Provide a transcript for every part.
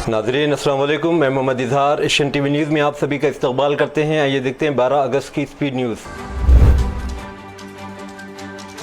नाज़रीन अस्सलाम वालेकुम, मैं Mohammad Izhar Asian TV news में आप सभी का इस्तकबाल करते हैं। आइए देखते हैं 12 अगस्त की स्पीड न्यूज़।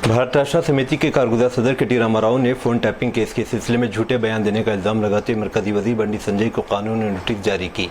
भारत राष्ट्र समिति के कारगुजार सदर के टी रामा राव ने फोन टैपिंग केस के सिलसिले में झूठे बयान देने का इल्ज़ाम लगाते हुए मरकजी वजीर बंडी संजय को कानूनी नोटिस जारी की।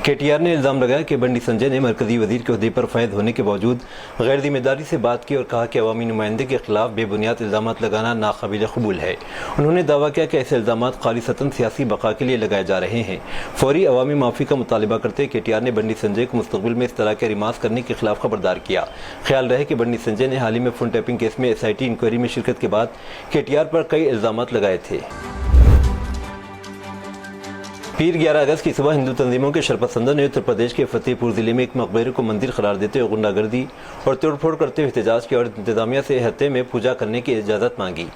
केटीआर ने इल्ज़ाम लगाया कि बंडी संजय ने मरकजी वजीर के ओहदे पर फैज़ होने के बावजूद गैर जिम्मेदारी से बात की और कहा कि अवामी नुमाइंदे के खिलाफ बेबुनियाद इल्ज़ाम लगाना नाकाबिल कबूल है। उन्होंने दावा किया कि ऐसे इल्ज़ाम खालिसतन सियासी बका के लिए लगाए जा रहे हैं। फौरी अवामी माफ़ी का मुतालबा करते केटीआर ने बंडी संजय को मुस्तक़बिल में इस तरह के रिमार्क्स करने के खिलाफ खबरदार किया। ख्याल रहे कि बंडी संजय ने हाल ही में फोन टैपिंग केस में SIT इंक्वायरी में शिरकत के बाद केटीआर पर कई इल्ज़ामात लगाए थे। पीर 11 अगस्त की सुबह हिंदू तंजीमों के शरपसंदों ने उत्तर प्रदेश के फतेहपुर जिले में एक मकबरे को मंदिर करार देते हुए गुंडागर्दी और तोड़फोड़ करते हुए एहतजाज किया और इंतजामिया से हत्ते में पूजा करने की इजाज़त मांगी।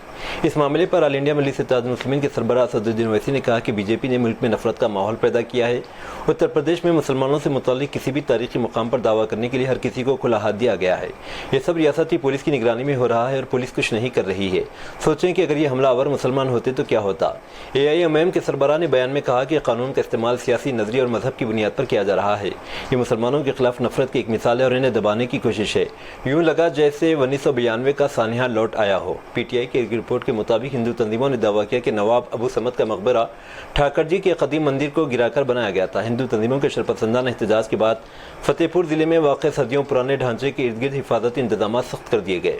इस मामले पर ऑल इंडिया मजलिस इत्तेहाद मुस्लिमीन के सरबराह असदुद्दीन ओवैसी ने कहा कि बीजेपी ने मुल्क में नफरत का माहौल पैदा किया है। उत्तर प्रदेश में मुसलमानों से मुताल्लिक किसी भी तारीखी मुकाम पर दावा करने के लिए हर किसी को खुला हाथ दिया गया है। ये सब रियासती पुलिस की निगरानी में हो रहा है और पुलिस कुछ नहीं कर रही है। सोचें कि अगर ये हमलावर मुसलमान होते तो क्या होता। AIMM के सरबराह ने बयान में कहा कि कानून का इस्तेमाल सियासी नजरिए और मजहब की बुनियाद पर किया जा रहा है। ये मुसलमानों के खिलाफ नफरत की एक मिसाल है और इन्हें दबाने की कोशिश है। यूं लगा जैसे 1992 का सानिया लौट आया हो। PTI की एक रिपोर्ट के मुताबिक हिंदू तंजीमों ने दावा किया कि नवाब अबू समद का मकबरा ठाकर जी के कदीम मंदिर को गिराकर बनाया गया था। हिंदू तंजीमों के शरपसंदाना एहतजाज के बाद फतेहपुर जिले में वाक़ सदियों पुराने ढांचे के इर्द गिर्द हिफाजती इंतजाम सख्त कर दिए गए।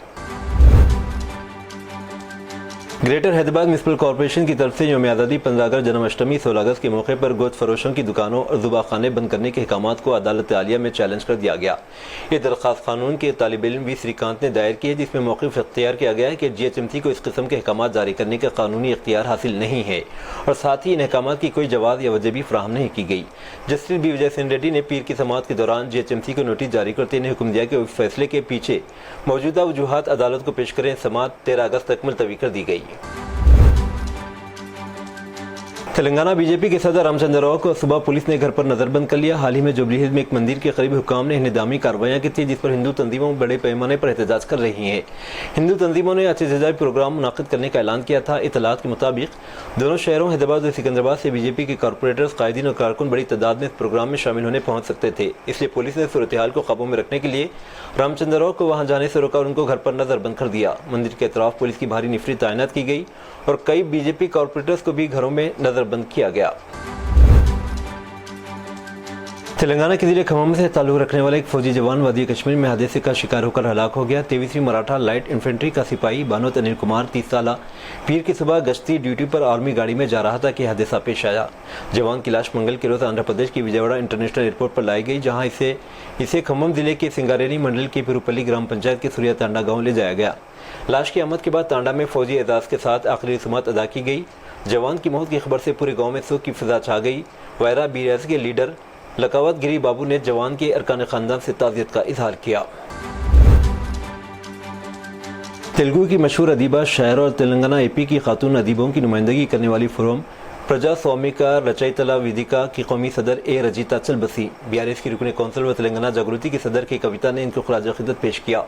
ग्रेटर हैदराबाद म्युनिसिपल कॉर्पोरेशन की तरफ से यौम आज़ादी 15 अगस्त जन्माष्टमी 16 अगस्त के मौके पर गोश्त फरोशों की दुकानों और जुबाखाने बंद करने के अहकामात को अदालत आलिया में चैलेंज कर दिया गया। ये दरख्वास्त कानून के तालिब इल्म वी श्रीकांत ने दायर की है, जिसमें मौक़िफ़ इख्तियार किया गया है कि GHMC को इस किस्म के अहकामात जारी करने का कानूनी इख्तियार हासिल नहीं है और साथ ही इन अहकामात की कोई जवाब या वजह भी फराहम नहीं की गई। जस्टिस B विजय सेन रेड्डी ने पीर की समाअत के दौरान GHMC को नोटिस जारी करते हुए हुक्म दिया कि इस फैसले के पीछे मौजूदा वजूहात अदालत को पेश करें। समाअत 13 अगस्त तक मुलतवी कर दी गई। तेलंगाना बीजेपी के सदर रामचंद्र राव को सुबह पुलिस ने घर पर नजरबंद कर लिया। हाल ही में जुबली हिल्स में एक मंदिर के करीब हुक्काम ने निदामी कार्रवाइयां की थी, जिस पर हिंदू तंजीमों बड़े पैमाने पर एहतजाज कर रही हैं। हिंदू तंजीमों ने एहतजाजी प्रोग्राम मुनाकिद करने का ऐलान किया था। इतलात के मुताबिक दोनों शहरों हैदराबाद और सिकंदराबाद से बीजेपी के कॉर्पोरेटर्स, कायदीन और कारकुन बड़ी तादाद में इस प्रोग्राम में शामिल होने पहुंच सकते थे। इसलिए पुलिस ने सूरत हाल को काबू में रखने के लिए रामचंद्र राव को वहां जाने से रोका और उनको घर पर नजरबंद कर दिया। मंदिर के अतराफ पुलिस की भारी निफरी तैनात की गई और कई बीजेपी कॉर्पोरेटर्स को भी घरों में नजरबंद किया गया। तेलंगाना के जिले खम्मम से ताल्लुक़ रखने वाला एक फौजी जवान वादी कश्मीर में हादसे का शिकार होकर हलाक हो गया। 23वीं मराठा लाइट इन्फेंट्री का सिपाही बानोत अनिल कुमार 30 साल पीर की सुबह गश्ती ड्यूटी पर आर्मी गाड़ी में जा रहा था कि हादसा पेश आया। जवान की लाश मंगल के रोज आंध्र प्रदेश की विजयवाड़ा इंटरनेशनल एयरपोर्ट पर लाई गई, जहाँ इसे खम्मम जिले के सिंगारेनी मंडल के पिरुपल्ली ग्राम पंचायत के सूर्या तांडा गाँव ले जाया गया। लाश की आमद के बाद तांडा में फौजी एजाज के साथ आखिरी रस्मात अदा की गई। जवान की मौत की खबर से पूरे गाँव में शोक की फिजा छा गई। वायरा BRS के लीडर लकावत गिरी बाबू ने जवान के अरकान खानदान से ताज़ियत का इजहार किया। तेलुगु की मशहूर अदीबा, शायर और तेलंगाना AP की खातून अदीबों की नुमाइंदगी करने वाली फोरम प्रजास्वामिका रचयितला वेदिका की कौमी सदर A रजीता चलबसी, BRS की रुकन कौंसिल व तेलंगाना जागृति की सदर की कविता ने इनको खराज अक़ीदत पेश किया।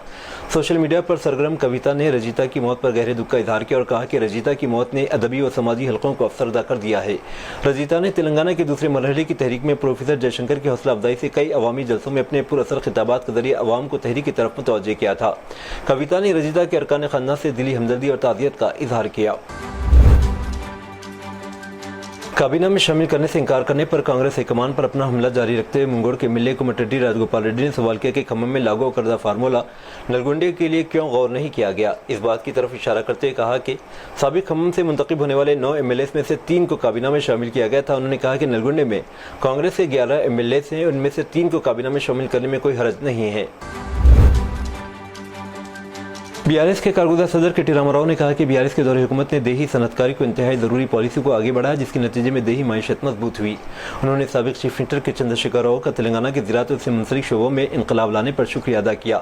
सोशल मीडिया पर सरगर्म कविता ने रजीता की मौत पर गहरे दुख का इजहार किया और कहा कि रजीता की मौत ने अदबी व समाजी हलकों को अफसरदा कर दिया है। रजीता ने तेलंगाना के दूसरे मरहले की तहरीक में प्रोफेसर जयशंकर की हौसला अफजाई से कई अवामी जलसों में अपने पुरअसर खिताबात के जरिए अवाम को तहरीक की तरफ मुतवज्जे किया था। कविता ने रजीता के अरकान खानदान से दिली हमदर्दी और ताज़ियत का इजहार किया। काबीना में शामिल करने से इंकार करने पर कांग्रेस हाईकमान पर अपना हमला जारी रखते हुए मुंगोड़ के मिले कोमटिरेड्डी राजगोपाल रेड्डी ने सवाल किया कि खम्मम में लागू करदा फार्मूला नलगुंडे के लिए क्यों गौर नहीं किया गया। इस बात की तरफ इशारा करते हुए कहा कि साबिक खम्मम से मुंतखब होने वाले 9 MLAs में से 3 को काबीना में शामिल किया गया था। उन्होंने कहा कि नलगुंडे में कांग्रेस के 11 MLAs हैं, उनमें से 3 को काबीना में शामिल करने में कोई हर्ज नहीं है। BRS के कारगुजार सदर के टी रामा राव ने कहा कि BRS के दौरे हुकूमत ने देही सनतकारी को इंतहाई ज़रूरी पॉलिसी को आगे बढ़ाया, जिसके नतीजे में देही माईशत मजबूत हुई। उन्होंने साबिक चीफ मिनिस्टर के चंद्रशेखर राव का तेलंगाना की ज़राअत से मुंसलिक शोबों में इनकलाब लाने पर शुक्रिया अदा किया।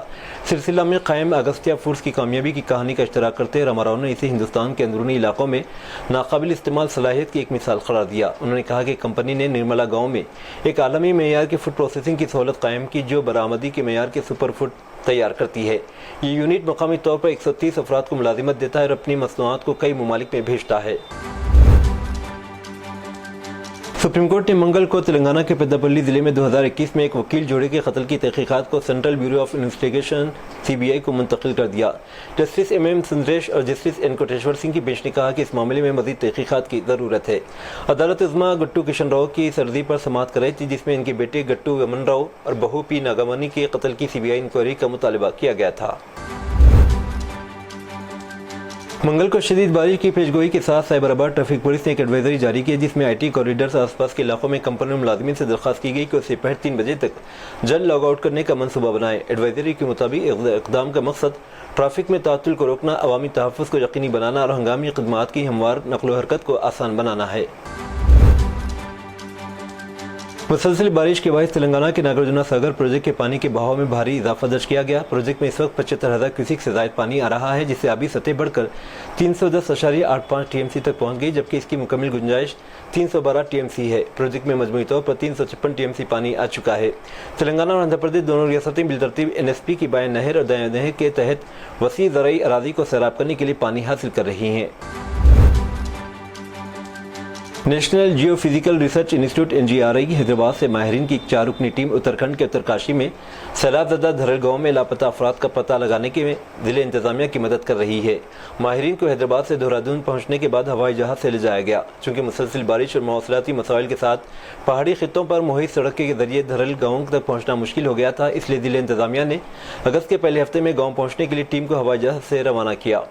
सिलसिला में कायम अगस्तिया फूड्स की कामयाबी की कहानी का इश्तराक करते रामा राव ने इसे हिंदुस्तान के अंदरूनी इलाकों में नाकाबिल इस्तेमाल सलाहियत की एक मिसाल करार दिया। उन्होंने कहा कि कंपनी ने निर्मला गाँव में एक आलमी मेयार की फूड प्रोसेसिंग की सहूलत कायम की, जो बरामदी के मेयार के सुपर फूड तैयार करती है। ये यूनिट मकामी तौर पर 130 अफराद को मुलाजिमत देता है और अपनी मसनूआत को कई ममालिक में भेजता है। सुप्रीम कोर्ट ने मंगल को तेलंगाना के पेद्दापल्ली जिले में 2021 में एक वकील जोड़े के कत्ल की तहकीकात को central bureau of investigation (CBI) को मुंतकिल कर दिया। जस्टिस MM सुंदरेश और जस्टिस N कोटेश्वर सिंह की बेंच ने कहा कि इस मामले में मजीद तहकीकात की ज़रूरत है। अदालत उज़्मा गट्टू किशन राव की सर्दी पर समाअत कर रही थी, जिसमें इनके बेटे गट्टू वमन राव और बहू P नागामणि के कत्ल की CBI इंक्वायरी का मुतालबा किया गया था। मंगल को शदीद बारिश की पेशगोई के साथ साइबराबाद ट्रैफिक पुलिस ने एक एडवाइजरी जारी की, जिसमें IT कॉरिडोर से आसपास के इलाकों में कंपनी मुलाजिमीन से दरख्वास्त की गई कि उसे दोपहर 3 बजे तक जल्द लॉग आउट करने का मनसूबा बनाए। एडवाइजरी के मुताबिक इक़दाम का मकसद ट्रैफिक में तातुल को रोकना, अवामी तहफ़्फ़ुज़ को यकीनी बनाना और हंगामी खदमात की हमवार नक़्ल हरकत को आसान बनाना है। मुसलसल बारिश के बायस तेलंगाना के नागार्जुना सागर प्रोजेक्ट के पानी के बहाव में भारी इजाफा दर्ज किया गया। प्रोजेक्ट में इस वक्त 75,000 क्यूसिक से ज़ायद पानी आ रहा है, जिससे आबी सतह बढ़कर 310.85 TMC तक पहुंच गई, जबकि इसकी मुकम्मल गुंजाइश 312 TMC है। प्रोजेक्ट में मजमूई तौर पर 356 TMC पानी आ चुका है। तेलंगाना और आंध्र प्रदेश दोनों रियासतें बिलतरतीब NSP की बाएं नहर और दाएं नहर के तहत वसी ज़राई अराज़ी को सैराब करने के लिए पानी हासिल कर रही हैं। नेशनल जियो physical research institute NGRI Hyderabad से माहिरीन की 4 रुकनी टीम उत्तराखंड के उत्तरकाशी में सैलाब ज़दा धरल गाँव में लापता अफराद का पता लगाने के में ज़िले इंतज़ामिया की मदद कर रही है। माहिरीन को हैदराबाद से देहरादून पहुँचने के बाद हवाई जहाज़ से ले जाया गया। चूँकि मुसलसल बारिश और मौसलाती मसाइल के साथ पहाड़ी खित्तों पर मुहित सड़क के जरिए धरल गाँव तक पहुँचना मुश्किल हो गया था, इसलिए ज़िले इंतज़ामिया ने अगस्त के पहले हफ्ते में गाँव पहुँचने के लिए टीम को हवाई जहाज़ से रवाना किया।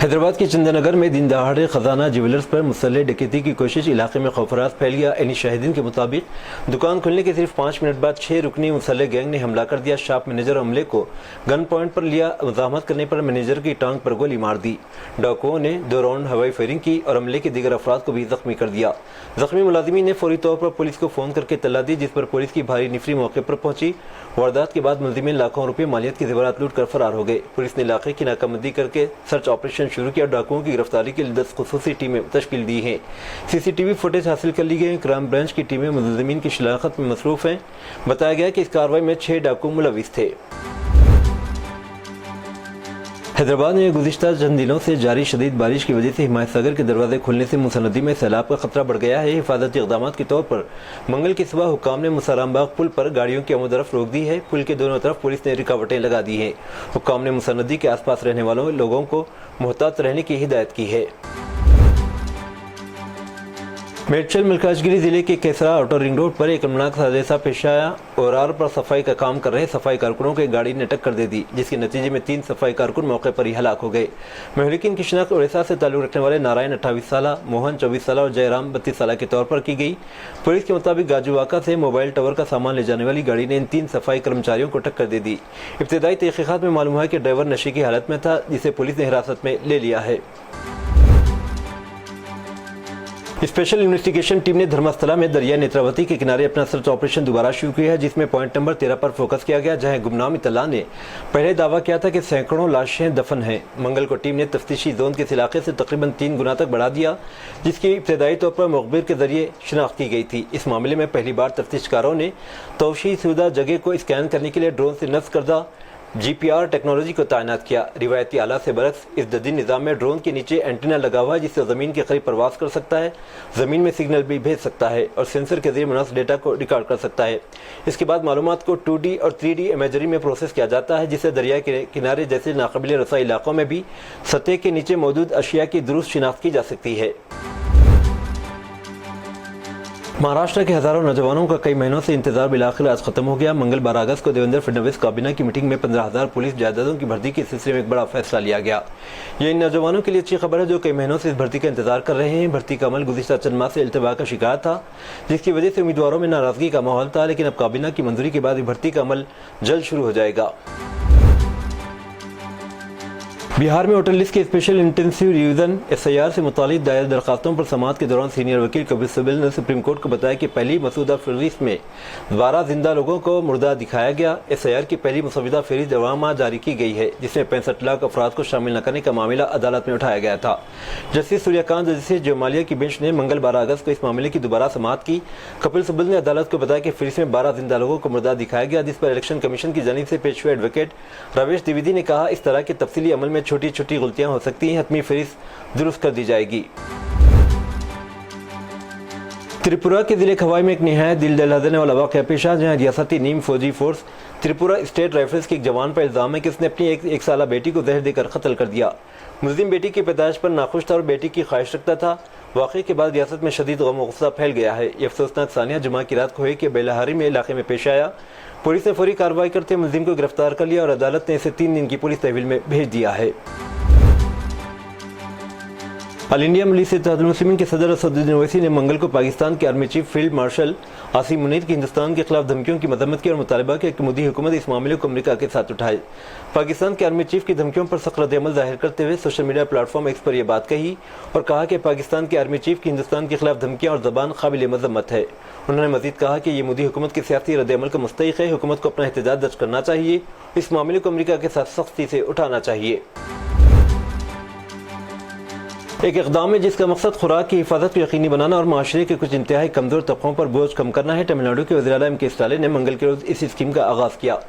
हैदराबाद के चंदनगर में दिन दहाड़े खजाना ज्वेलर्स पर मुसल्लह डकैती की कोशिश, इलाके में खौफराज फैल गया। एनी शाहिदीन के मुताबिक दुकान खुलने के सिर्फ 5 मिनट बाद 6 रुकनी मुसल्लह गैंग ने हमला कर दिया। शॉप मैनेजर अमले को गन पॉइंट पर लिया, मज़ाहमत करने पर मैनेजर की टांग पर गोली मार दी। डाकुओं ने 2 राउंड हवाई फायरिंग की और अमले के दीगर अफराद को भी जख्मी कर दिया। जख्मी मुलाजिमी ने फौरी तौर पर पुलिस को फ़ोन करके इत्तला दी, जिस पर पुलिस की भारी निफरी मौके पर पहुंची। वारदात के बाद मुलजिमीन लाखों रुपये मालियत के ज़ेवरात लूट कर फरार हो गए। पुलिस ने इलाके की नाकाबंदी करके सर्च ऑपरेशन शुरू किया और डाकुओं की गिरफ्तारी के लिए 10 खुसूसी टीमें तश्कील दी हैं। CCTV फुटेज हासिल कर ली गई। क्राइम ब्रांच की टीमें मुलजिमीन की शिनाख्त में मसरूफ़ हैं। बताया गया कि इस कार्रवाई में 6 डाकू मुलविस थे। हैदराबाद में गुज़िश्ता चंद दिनों से जारी शदीद बारिश की वजह से हिमायत सागर के दरवाजे खुलने से मूसा नदी में सैलाब का खतरा बढ़ गया है। हिफाजती इक़दामात के तौर पर मंगल की सुबह हुक्काम ने मुसारामबाग पुल पर गाड़ियों की आमद-ओ-रफ्त रोक दी है। पुल के दोनों तरफ पुलिस ने रुकावटें लगा दी हैं। हुक्काम ने मूसा नदी के आसपास रहने वालों लोगों को मोहतात रहने की हिदायत की है। मेडचल मलकाजगिरी जिले के केसरा आउटर रिंग रोड पर एक अमनाक हादसा पेश आया। ओरार पर सफाई का काम कर रहे सफाई कारकुनों को गाड़ी ने टक्कर दे दी, जिसके नतीजे में 3 सफाई कारकुन मौके पर ही हलाक हो गए। महलिकीन की शिनाख्त उड़ीसा से ताल्लुक रखने वाले नारायण 28 साल, मोहन 24 साल और जयराम 32 साल के तौर पर की गई। पुलिस के मुताबिक गाजुवाका से मोबाइल टावर का सामान ले जाने वाली गाड़ी ने इन 3 सफाई कर्मचारियों को टक्कर दे दी। इब्तदाई तहकीकात में मालूम हुआ कि ड्राइवर नशे की हालत में था, जिसे पुलिस ने हिरासत में ले लिया है। स्पेशल इन्वेस्टिगेशन टीम ने धर्मस्थला में दरिया नेत्रावती के किनारे अपना सर्च ऑपरेशन दोबारा शुरू किया है, जिसमें पॉइंट नंबर 13 पर फोकस किया गया, जहां गुमनाम इत्तला ने पहले दावा किया था कि सैकड़ों लाशें दफन हैं। मंगल को टीम ने तफ्तीशी जोन के इस इलाके से तकरीबन 3 गुना तक बढ़ा दिया, जिसकी इब्तदाई तौर पर मुखबिर के जरिए शिनाख्त की गई थी। इस मामले में पहली बार तफ्तीशकारों ने तौशीह शुदा जगह को स्कैन करने के लिए ड्रोन से नस्ब करदा GPR टेक्नोलॉजी को तैनात किया। रिवायती आला से बरक्स इस जदीद निज़ाम में ड्रोन के नीचे एंटीना लगा हुआ है, जिससे ज़मीन के करीब परवास कर सकता है, ज़मीन में सिग्नल भी भेज सकता है और सेंसर के जरिए मुनासिब डेटा को रिकॉर्ड कर सकता है। इसके बाद मालूमात को 2D और 3D इमेजरी में प्रोसेस किया जाता है, जिससे दरिया के किनारे जैसे नाकाबिल रसाई इलाकों में भी सतह के नीचे मौजूद अशिया की दुरुस्त शिनाख्त की जा सकती है। महाराष्ट्र के हज़ारों नौजवानों का कई महीनों से इंतजार बिलाखिर आज खत्म हो गया। मंगल 12 अगस्त को देवेंद्र फडणवीस काबीना की मीटिंग में 15,000 पुलिस जायदादों की भर्ती के सिलसिले में एक बड़ा फैसला लिया गया। ये इन नौजवानों के लिए अच्छी खबर है जो कई महीनों से इस भर्ती का इंतजार कर रहे हैं। भर्ती का अमल गुज़िश्ता चंद माह से इल्तवा का शिकार था, जिसकी वजह से उम्मीदवारों में नाराजगी का माहौल था, लेकिन अब काबीना की मंजूरी के बाद भर्ती का अमल जल्द शुरू हो जाएगा। बिहार में वोटर लिस्ट के स्पेशल इंटेंसिव रिवीजन SIR से मुतालिक दायर दरखास्तों पर समाअत के दौरान सीनियर वकील कबीर सिब्बल ने सुप्रीम कोर्ट को बताया कि पहली मसूदा फहरिस्त में 12 जिंदा लोगों को मुर्दा दिखाया गया। SIR की पहली मुसविदा फहरिस्त जवामा जारी की गई है, जिसमें 65 लाख अफराद को शामिल न करने का मामला अदालत में उठाया गया था। जस्टिस सूर्यकांत और जस्टिस जमालिया की बेंच ने मंगल 12 अगस्त को इस मामले की दोबारा समाअत की। कपिल सिब्बल ने अदालत को बताया कि फहरिस्त में 12 जिंदा लोगों को मुर्दा दिखाया गया, जिस पर इलेक्शन कमीशन की जानिब से पेश हुए एडवोकेट रवेश द्विवेदी ने कहा, इस तरह के तफसीली अमल में छोटी छोटी गलतियां हो सकती हैं, हतमी फहरिस्त दुरुस्त कर दी जाएगी। त्रिपुरा के ज़िले खवाई में एक नहायत दिल दहला देने वाला वाक़या पेश आया, जहाँ रियासती नीम फौजी फोर्स त्रिपुरा स्टेट राइफल्स के एक जवान पर इल्ज़ाम है कि उसने अपनी एक साला बेटी को जहर देकर कत्ल कर दिया। मुलजिम बेटी की पैदाइश पर नाखुश था और बेटी की ख्वाहिश रखता था। वाक़े के बाद रियासत में शदीद गम व गुस्सा फैल गया है। ये अफसोसनाक सानिया जुमा की रात खोए के बेलहारी में इलाके में पेश आया। पुलिस ने फौरी कार्रवाई करते मुलजिम को गिरफ्तार कर लिया और अदालत ने इसे 3 दिन की पुलिस तहवील में भेज दिया है। ऑल इंडिया मजलिस इत्तेहादुल मुस्लिमीन के सदर असदुद्दीन ओवैसी ने मंगल को पाकिस्तान के army chief field marshal Asim Munir की हिंदुस्तान के खिलाफ धमकियों की मजम्मत की और मुतालबा किया कि मोदी हुकूमत इस मामले को अमेरिका के साथ उठाए। पाकिस्तान के आर्मी चीफ की धमकियों पर सख्त रद्द-ए-अमल जाहिर करते हुए सोशल मीडिया प्लेटफॉर्म एक्स पर यह बात कही और कहा कि पाकिस्तान के आर्मी चीफ की हिंदुस्तान के खिलाफ धमकियां और ज़बान काबिल मजम्मत है। उन्होंने मजीद कहा कि ये मोदी हुकूमत के सियासी रद्द-ए-अमल का मुस्तहिक है। हुकूमत को अपना एहतजाज दर्ज करना चाहिए। इस मामले को अमेरिका के साथ सख्ती से उठाना चाहिए। एक इक़दाम है जिसका मकसद खुराक की हिफाजत को यकीनी बनाना और माशरे के कुछ इंतहाई कमज़ोर तबकों पर बोझ कम करना है। तमिलनाडु के वज़ीर आला एम के स्टालिन ने मंगल के रोज़ इस स्कीम का आगाज़ किया।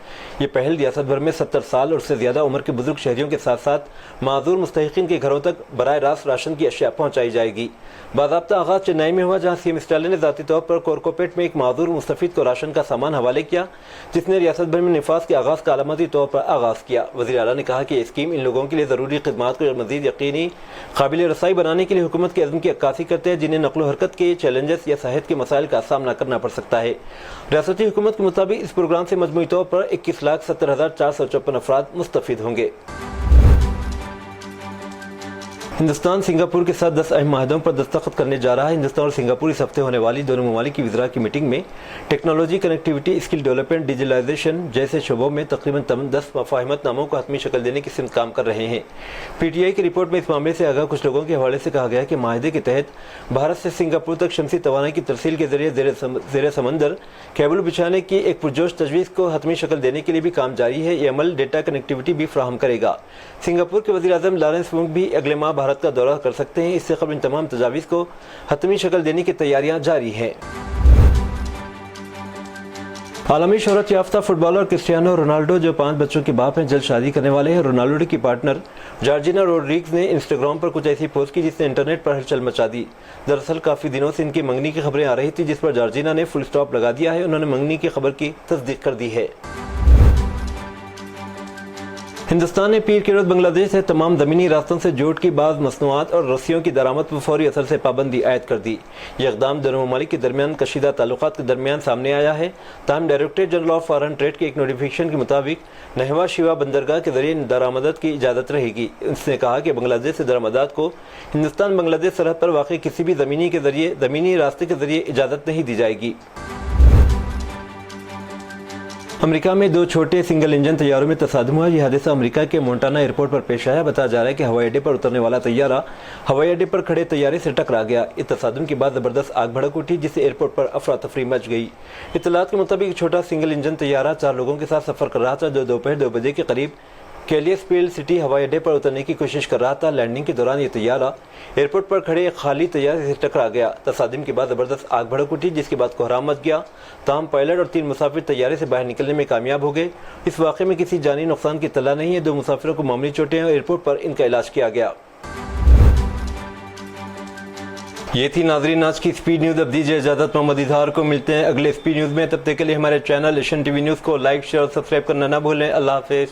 ये पहल रियासत भर में 70 साल और उससे ज़्यादा उम्र के बुजुर्ग शहरियों के साथ साथ माज़ूर मुस्तहिक़ीन के घरों तक बराह रास्त राशन की अशिया पहुँचाई जाएगी। बाज़ाब्ता आगाज़ चेन्नई में हुआ, जहाँ सीएम स्टालिन ने ज़ाती तौर पर कोरकोपेट में एक माज़ूर मुस्तफ़ीद को राशन का सामान हवाले किया, जिसने रियासत भर में निफाज के आगाज़ का अलामती तौर पर आगाज़ किया। वज़ीर आला ने कहा कि ये स्कीम इन लोगों के लिए ज़रूरी खिदमात को मज़ीद यकीनी काबिल रसाई बनाने के लिए हुकूमत के अज़्म की अक्कासी करते हैं, जिन्हें नक़्ल हरकत के चैलेंजेस या सेहत के मसाइल का सामना करना पड़ सकता है। रियासती हुकूमत के मुताबिक इस प्रोग्राम से मजमूई तौर पर 21,70,454 अफराद मुस्तफ़ीद होंगे। हिंदुस्तान सिंगापुर के साथ 10 अहम माहदों पर दस्तखत करने जा रहा है। हिंदुस्तान और सिंगापुर इस हफ्ते होने वाली दोनों ममालिक की वज़रा की मीटिंग में technology, connectivity, skill development, digitalization जैसे शोबों में तकरीबन 10 मुफाहमतनामों को हतमी शक्ल देने की सिमत काम कर रहे हैं। पीटीआई की रिपोर्ट में इस मामले से आगाह कुछ लोगों के हवाले से कहा गया कि माहदे के तहत भारत से सिंगापुर तक शमसी तवानाई की तरसील के जरिए ज़ेर समंदर केबल बिछाने की एक पुरजोश तजवीज़ को हतमी शक्ल देने के लिए भी काम जारी है। ये अमल डेटा कनेक्टिविटी भी फ्राहम करेगा। सिंगापुर के वज़ीर आज़म लॉरेंस वोंग भी अगले माह भारत का दौरा कर सकते हैं। इससे कबल इन तमाम तजावीज़ को हतमी शक्ल देने की तैयारियां जारी हैं। आलमी शोहरत याफ्ता फुटबॉलर क्रिस्टियानो रोनाल्डो, जो 5 बच्चों के बाप हैं, जल्द शादी करने वाले हैं। रोनाल्डो की पार्टनर जॉर्जिना रोड्रिग्स ने इंस्टाग्राम पर कुछ ऐसी पोस्ट की जिसने इंटरनेट पर हलचल मचा दी। दरअसल काफ़ी दिनों से इनकी मंगनी की खबरें आ रही थी, जिस पर जॉर्जिना ने फुल स्टॉप लगा दिया है। उन्होंने मंगनी की खबर की तस्दीक कर दी है। हिंदुस्तान ने पीर के रोज़ बांग्लादेश से तमाम ज़मीनी रास्तों से जोट की बाज़ मसनूआत और रस्सियों की दरामद पर फौरी असर से पाबंदी आयद कर दी। यह इक़दाम दोनों ममालिक के दरमियान कशीदा ताल्लुकात के दरमियान सामने आया है। ताहम directorate general of foreign trade के एक नोटिफिकेशन के मुताबिक नहवा शिवा बंदरगाह के जरिए दरामदत की इजाज़त रहेगी। उसने कहा कि बांग्लादेश से दरामदात को हिंदुस्तान बांग्लादेश सरहद पर वाक़ किसी भी ज़मीनी रास्ते के जरिए इजाज़त नहीं दी जाएगी। अमेरिका में 2 छोटे सिंगल इंजन तैयारों में तसादुम हुआ। यह हादसा अमेरिका के मोंटाना एयरपोर्ट पर पेश आया। बताया जा रहा है कि हवाई अड्डे पर उतरने वाला तैयारा हवाई अड्डे पर खड़े तैयारे से टकरा गया। इस तसादुम के बाद ज़बरदस्त आग भड़क उठी, जिससे एयरपोर्ट पर अफरा तफरी मच गई। इत्तलात के मुताबिक छोटा सिंगल इंजन तैयारा 4 लोगों के साथ सफ़र कर रहा था, जो दोपहर 2 बजे के करीब कैलियसफील्ड सिटी हवाई अड्डे पर उतरने की कोशिश कर रहा था। लैंडिंग के दौरान ये तैयारा एयरपोर्ट पर खड़े एक खाली तैयारे से टकरा गया। तसादुम के बाद ज़बरदस्त आग भड़क उठी, जिसके बाद कोहराम मच गया। ताहम पायलट और 3 मुसाफिर तैयारे से बाहर निकलने में कामयाब हो गए। इस वाक़े में किसी जानी नुकसान की इत्तला नहीं है। 2 मुसाफिरों को मामूली चोटें हैं और एयरपोर्ट पर इनका इलाज किया गया। ये थी नाज़रीन आज की स्पीड न्यूज़। अब दीजिए इजाज़त, मोहम्मद इजहार को मिलते हैं अगले स्पीड न्यूज़ में। तब तक के लिए हमारे चैनल एशियन टीवी न्यूज़ को लाइक, शेयर और सब्सक्राइब करना ना भूलें। अल्लाह हाफ़िज़।